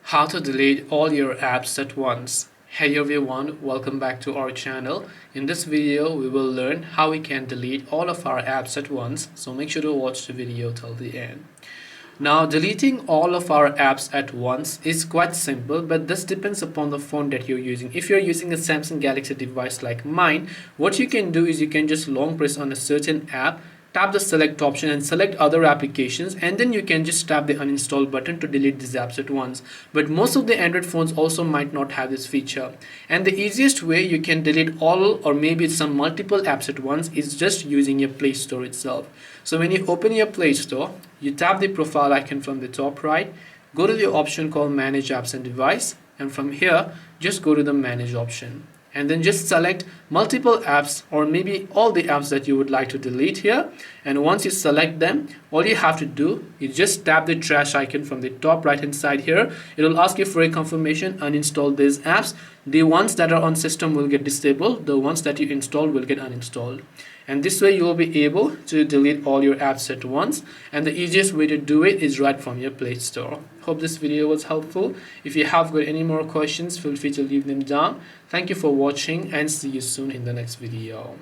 How to delete all your apps at once. Hey everyone, welcome back to our channel. In this video, we will learn how we can delete all of our apps at once. So make sure to watch the video till the end. Now, deleting all of our apps at once is quite simple, but this depends upon the phone that you're using. If you're using a Samsung Galaxy device like mine, what you can do is you can just long press on a certain app, tap the select option and select other applications, and then you can just tap the uninstall button to delete these apps at once. But most of the Android phones also might not have this feature, and the easiest way you can delete all or maybe some multiple apps at once is just using your Play Store itself. So when you open your Play Store, you tap the profile icon from the top right, go to the option called manage apps and device, and from here just go to the manage option, and then just select multiple apps or maybe all the apps that you would like to delete here. And once you select them, all you have to do is just tap the trash icon from the top right hand side here. It will ask you for a confirmation, uninstall these apps. The ones that are on system will get disabled, the ones that you installed will get uninstalled. And this way you will be able to delete all your apps at once, and the easiest way to do it is right from your Play Store. Hope this video was helpful. If you have got any more questions, feel free to leave them down. Thank you for watching and see you soon in the next video.